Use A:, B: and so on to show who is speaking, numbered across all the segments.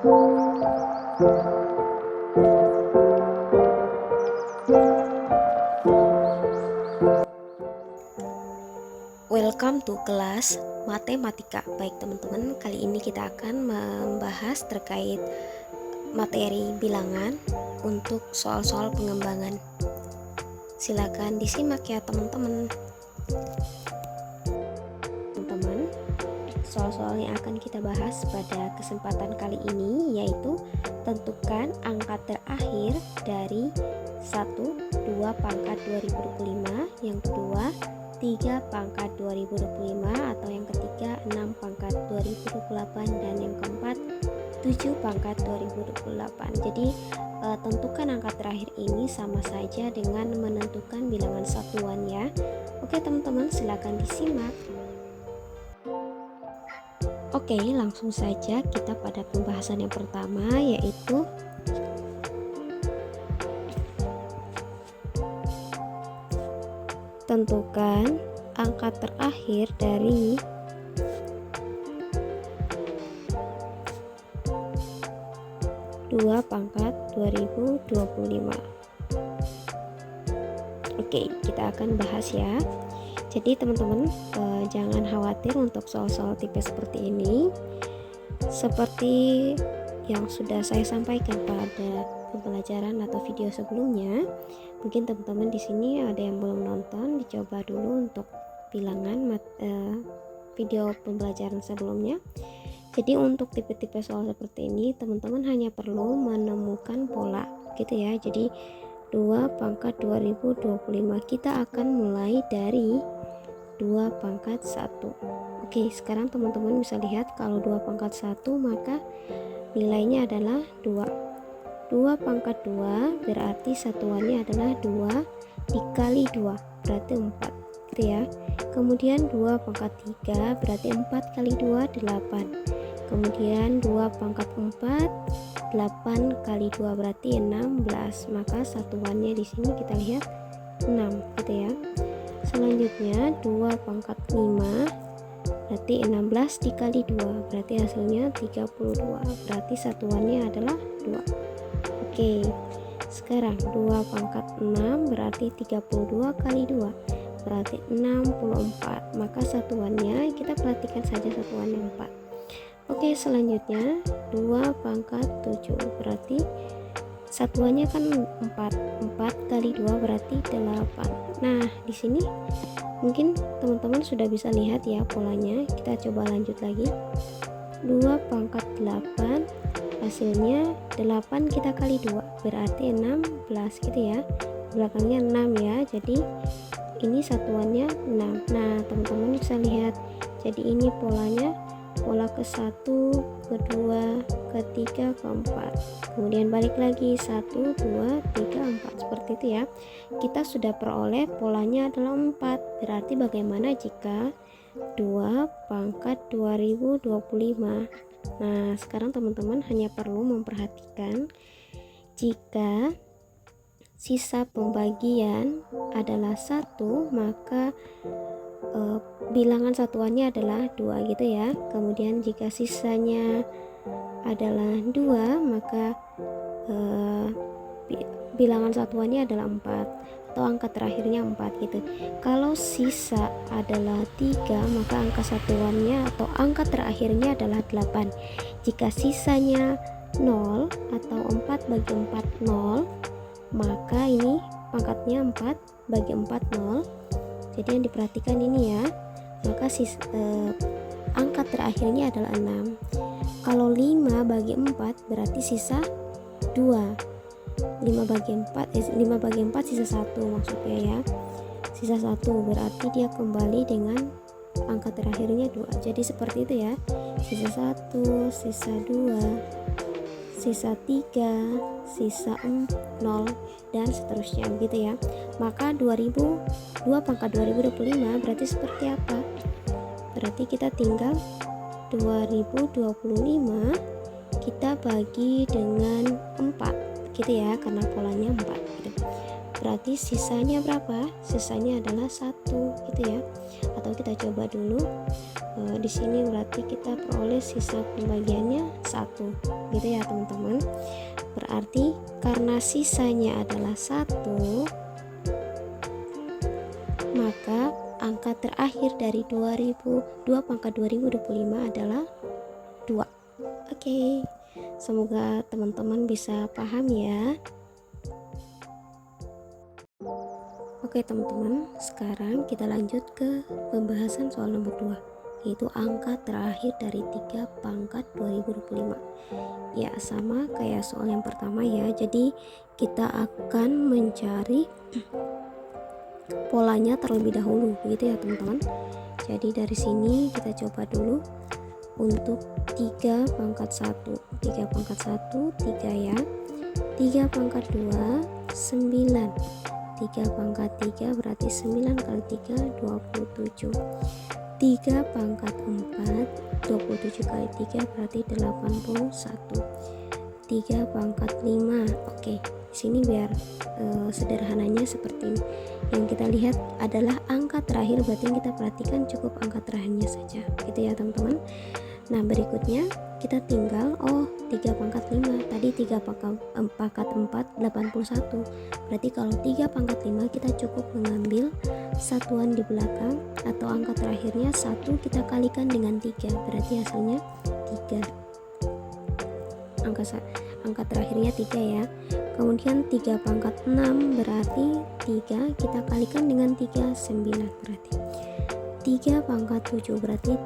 A: Welcome to kelas matematika. Baik teman-teman, kali ini kita akan membahas terkait materi bilangan untuk soal-soal pengembangan. Silakan disimak ya teman-teman. Teman-teman, soal-soal yang akan kita bahas pada kesempatan kali ini yaitu tentukan angka terakhir dari 1, 2 pangkat 2025, yang kedua 3 pangkat 2025, atau yang ketiga 6 pangkat 2028, dan yang keempat 7 pangkat 2028. Jadi tentukan angka terakhir ini sama saja dengan menentukan bilangan satuan ya. Oke teman-teman, silakan disimak. Oke, langsung saja kita pada pembahasan yang pertama, yaitu tentukan angka terakhir dari 2 pangkat 2025. Oke, kita akan bahas ya. Jadi teman-teman jangan khawatir untuk soal-soal tipe seperti ini. Seperti yang sudah saya sampaikan pada pembelajaran atau video sebelumnya, mungkin teman-teman di sini ada yang belum nonton, dicoba dulu untuk bilangan video pembelajaran sebelumnya. Jadi untuk tipe-tipe soal seperti ini teman-teman hanya perlu menemukan pola gitu ya. Jadi 2 pangkat 2025 kita akan mulai dari 2 pangkat 1. Oke, sekarang teman-teman bisa lihat kalau 2 pangkat 1 maka nilainya adalah 2. 2 pangkat 2 berarti satuannya adalah 2 dikali 2 berarti 4 gitu ya. Kemudian 2 pangkat 3 berarti 4 kali 2 8. Kemudian 2 pangkat 4 8 kali 2 berarti 16. Maka satuannya di sini kita lihat 6 gitu ya. Selanjutnya 2 pangkat 5 berarti 16 dikali 2 berarti hasilnya 32. Berarti satuannya adalah 2. Oke, sekarang 2 pangkat 6 berarti 32 kali 2 berarti 64. Maka satuannya kita perhatikan saja satuannya 4. Oke, selanjutnya 2 pangkat 7 berarti satuannya kan 4. 4 kali 2 berarti 8. Nah, di sini mungkin teman-teman sudah bisa lihat ya polanya. Kita coba lanjut lagi. 2 pangkat 8 hasilnya 8 kita kali 2 berarti 16 gitu ya. Belakangnya 6 ya. Jadi ini satuannya 6. Nah, teman-teman bisa lihat. Jadi ini polanya pola ke-1, kedua, ketiga, keempat. Kemudian balik lagi 1, 2, 3, 4. Seperti itu ya. Kita sudah peroleh polanya adalah 4. Berarti bagaimana jika 2 pangkat 2025? Nah, sekarang teman-teman hanya perlu memperhatikan jika sisa pembagian adalah 1, maka bilangan satuannya adalah 2 gitu ya. Kemudian jika sisanya adalah 2, maka bilangan satuannya adalah 4 atau angka terakhirnya 4 gitu. Kalau sisa adalah 3, maka angka satuannya atau angka terakhirnya adalah 8. Jika sisanya 0 atau 4 bagi 4 0, maka ini pangkatnya 4 bagi 4 0. Jadi yang diperhatikan ini ya, maka angka terakhirnya adalah 6. Kalau 5 bagi 4 berarti sisa 2. 5 bagi 4 sisa 1 maksudnya ya. Sisa 1 berarti dia kembali dengan angka terakhirnya 2. Jadi seperti itu ya. Sisa 1, sisa 2, sisa 3, sisa 0, dan seterusnya gitu ya. Maka 2 pangkat 2025 berarti seperti apa? Berarti kita tinggal 2025 kita bagi dengan 4 gitu ya, karena polanya 4 gitu. Berarti sisanya berapa? Sisanya adalah 1 gitu ya. Atau kita coba dulu di sini berarti kita peroleh sisa pembagiannya 1 gitu ya teman-teman. Berarti karena sisanya adalah 1, maka angka terakhir dari 2 pangkat 2025 adalah 2. Oke, semoga teman-teman bisa paham ya. Oke teman-teman, sekarang kita lanjut ke pembahasan soal nomor 2, yaitu angka terakhir dari 3 pangkat 2025. Ya, sama kayak soal yang pertama ya. Jadi kita akan mencari polanya terlebih dahulu, begitu ya teman-teman. Jadi dari sini kita coba dulu untuk 3 pangkat 1. 3 pangkat 1 3 ya. 3 pangkat 2 9. 3 pangkat 3 berarti 9 kali 3 27. 3 pangkat 4 27 kali 3 berarti 81. 3 pangkat 5. Oke, di sini biar sederhananya seperti ini. Yang kita lihat adalah angka terakhir, berarti yang kita perhatikan cukup angka terakhirnya saja gitu ya teman-teman. Nah, berikutnya kita tinggal 3 pangkat 5. Tadi 3 pangkat 4 81. Berarti kalau 3 pangkat 5 kita cukup mengambil satuan di belakang atau angka terakhirnya 1 kita kalikan dengan 3. Berarti hasilnya 3. Angka terakhirnya 3 ya. Kemudian 3 pangkat 6 berarti 3 kita kalikan dengan 3 9 berarti. 3 pangkat 7 berarti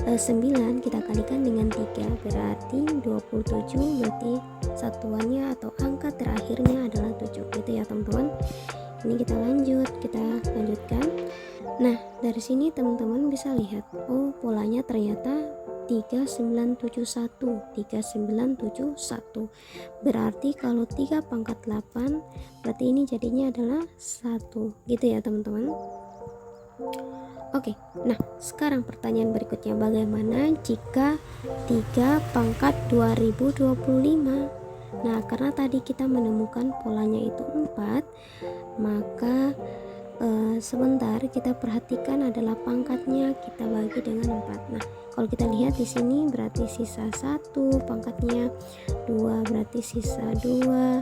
A: 9 kita kalikan dengan 3 berarti 27, berarti satuannya atau angka terakhirnya adalah 7 gitu ya teman-teman. Ini kita lanjutkan. Nah, dari sini teman-teman bisa lihat polanya ternyata 3971. Berarti kalau 3 pangkat 8 berarti ini jadinya adalah 1 gitu ya teman-teman. Oke, nah sekarang pertanyaan berikutnya, bagaimana jika 3 pangkat 2025? Nah, karena tadi kita menemukan polanya itu 4, maka sebentar kita perhatikan adalah pangkatnya kita bagi dengan 4. Nah, kalau kita lihat di sini berarti sisa 1 pangkatnya, 2 berarti sisa 2,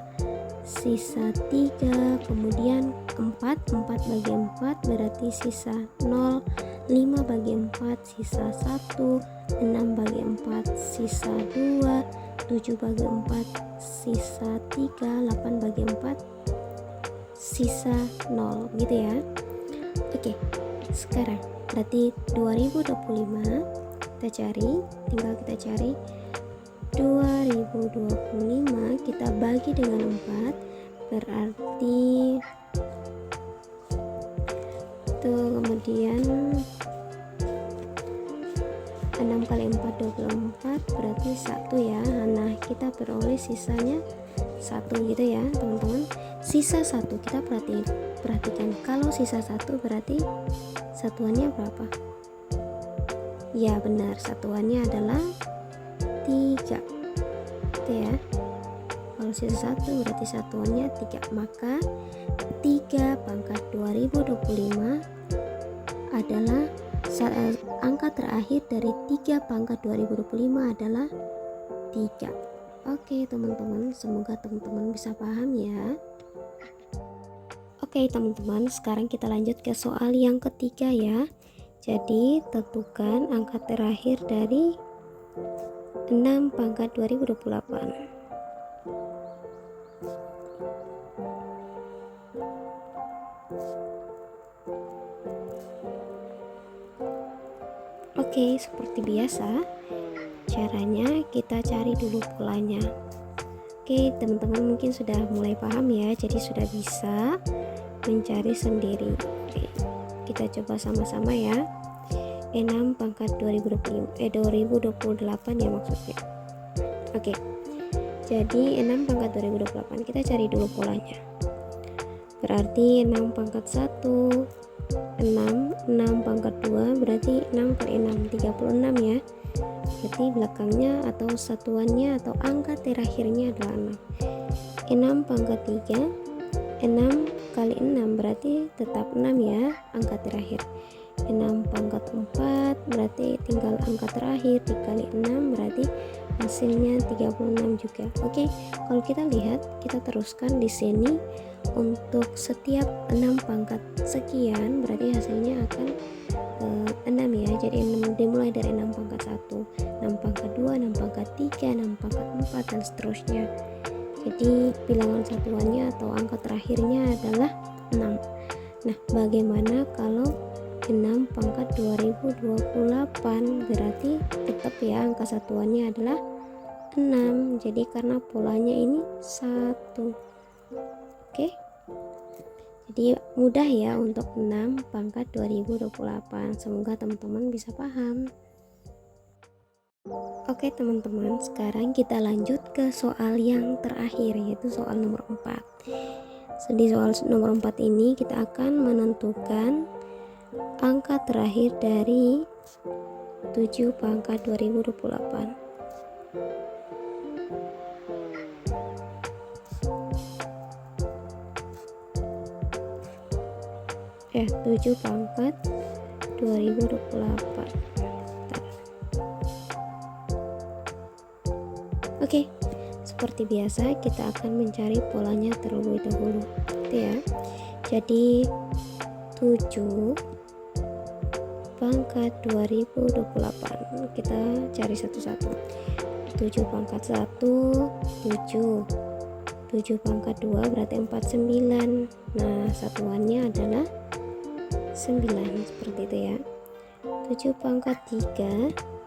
A: sisa 3, kemudian 4 bagi 4 berarti sisa 0, 5 bagi 4 sisa 1, 6 bagi 4 sisa 2, 7 bagi 4 sisa 3, 8 bagi 4 sisa 0 gitu ya. Oke, sekarang berarti 2025 tinggal kita cari 2025 kita bagi dengan 4 berarti kemudian 6 kali 4 24 berarti 1 ya. Nah, kita peroleh sisanya 1 gitu ya teman-teman. Sisa 1 kita perhatikan, kalau sisa 1 berarti satuannya berapa? Ya benar, satuannya adalah 3 gitu ya. Kalau sisa 1 berarti satuannya 3, maka 3 pangkat 2025 adalah angka terakhir dari 3 pangkat 2025 adalah 3. Oke teman-teman, semoga teman-teman bisa paham ya. Oke teman-teman, sekarang kita lanjut ke soal yang ketiga ya. Jadi tentukan angka terakhir dari 6 pangkat 2028. Oke, seperti biasa caranya kita cari dulu polanya. Oke teman-teman, mungkin sudah mulai paham ya, jadi sudah bisa mencari sendiri. Oke, kita coba sama-sama ya. 6 pangkat 2028 ya maksudnya. Oke, jadi 6 pangkat 2028 kita cari dulu polanya. Berarti 6 pangkat 1 6 pangkat 2 berarti 6 kali 6 36 ya. Berarti belakangnya atau satuannya atau angka terakhirnya adalah 6. 6 pangkat 3 6 kali 6 berarti tetap 6 ya angka terakhir. 6 pangkat 4 berarti tinggal angka terakhir dikali 6 berarti hasilnya 36 juga. Oke, kalau kita lihat, kita teruskan di sini untuk setiap 6 pangkat sekian berarti hasilnya akan 6 ya. Jadi dimulai dari 6 pangkat 1, 6 pangkat 2, 6 pangkat 3, 6 pangkat 4 dan seterusnya. Jadi bilangan satuannya atau angka terakhirnya adalah 6. Nah, bagaimana kalau 6 pangkat 2028? Berarti tetap ya angka satuannya adalah 6. Jadi karena polanya ini 1. Oke. Jadi mudah ya untuk 6 pangkat 2028. Semoga teman-teman bisa paham. Oke teman-teman, sekarang kita lanjut ke soal yang terakhir, yaitu soal nomor 4. Di soal nomor 4 ini kita akan menentukan angka terakhir dari 7 pangkat 2028. 7 pangkat 2028. Oke, seperti biasa kita akan mencari polanya terlebih dahulu, gitu ya. Jadi 7 pangkat 2028 kita cari satu-satu. 7 pangkat 1 7, 7 pangkat 2 berarti 49. Nah, satuannya adalah 9, seperti itu ya. 7 pangkat 3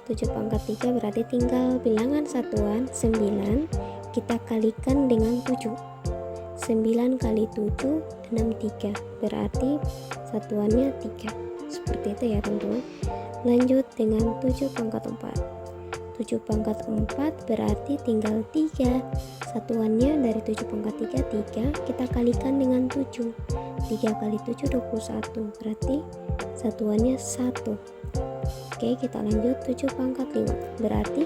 A: 7 pangkat 3 berarti tinggal bilangan satuan 9 kita kalikan dengan 7. 9 kali 7 63 berarti satuannya 3. Seperti itu ya teman-teman. Lanjut dengan 7 pangkat 4. 7 pangkat 4 berarti tinggal 3. Satuannya dari 7 pangkat 3 kita kalikan dengan 7. 3 kali 7 21 berarti satuannya 1. Oke, kita lanjut 7 pangkat 5 berarti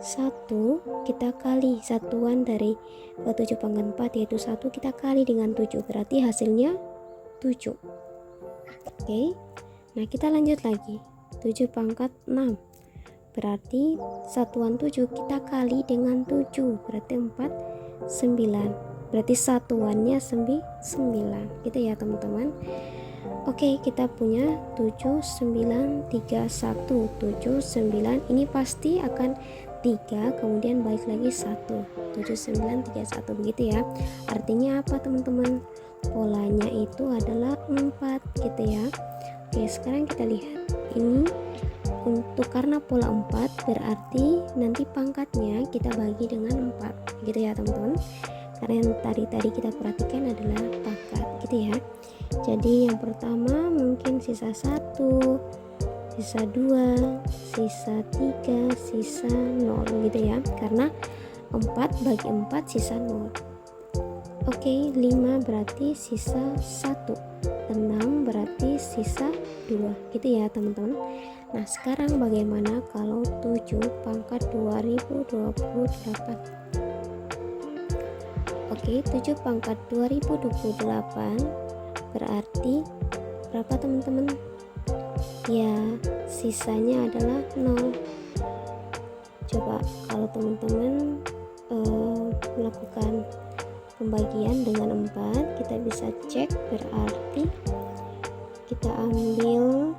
A: 1 kita kali satuan dari 7 pangkat 4 yaitu 1 kita kali dengan 7 berarti hasilnya 7. Oke, nah kita lanjut lagi 7 pangkat 6 berarti satuan 7 kita kali dengan 7 berarti 4 9 berarti satuannya 9 gitu ya teman-teman. Oke, kita punya 7 9 3 1 7 9 ini pasti akan 3 kemudian balik lagi 1 7 9 3 1 begitu ya. Artinya apa teman-teman? Polanya itu adalah 4 gitu ya. Oke, sekarang kita lihat ini untuk karena pola 4 berarti nanti pangkatnya kita bagi dengan 4 gitu ya teman-teman. Karena yang tadi kita perhatikan adalah pangkat gitu ya. Jadi yang pertama mungkin sisa 1, sisa 2, sisa 3, sisa 0 gitu ya. Karena 4 bagi 4 sisa 0. Oke, 5 berarti sisa 1, 6 berarti sisa 2 gitu ya teman-teman. Nah sekarang bagaimana kalau 7 pangkat 2028? Oke, 7 pangkat 2028 berarti berapa teman-teman? Ya, sisanya adalah 0. Coba kalau teman-teman melakukan pembagian dengan 4, kita bisa cek berarti kita ambil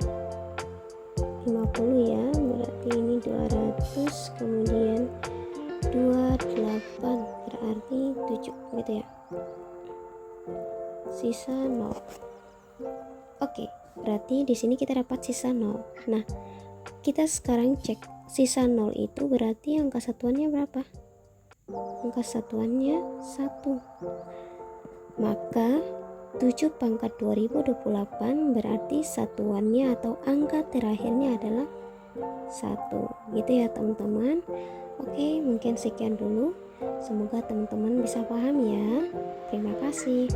A: 50 ya, berarti ini 200 kemudian 28 berarti 7 gitu ya. Sisa 0. Oke, berarti di sini kita dapat sisa 0. Nah, kita sekarang cek sisa 0 itu berarti angka satuannya berapa? Angka satuannya 1. Maka 7 pangkat 2028 berarti satuannya atau angka terakhirnya adalah 1. Gitu ya teman-teman. Oke, mungkin sekian dulu. Semoga teman-teman bisa paham ya. Terima kasih.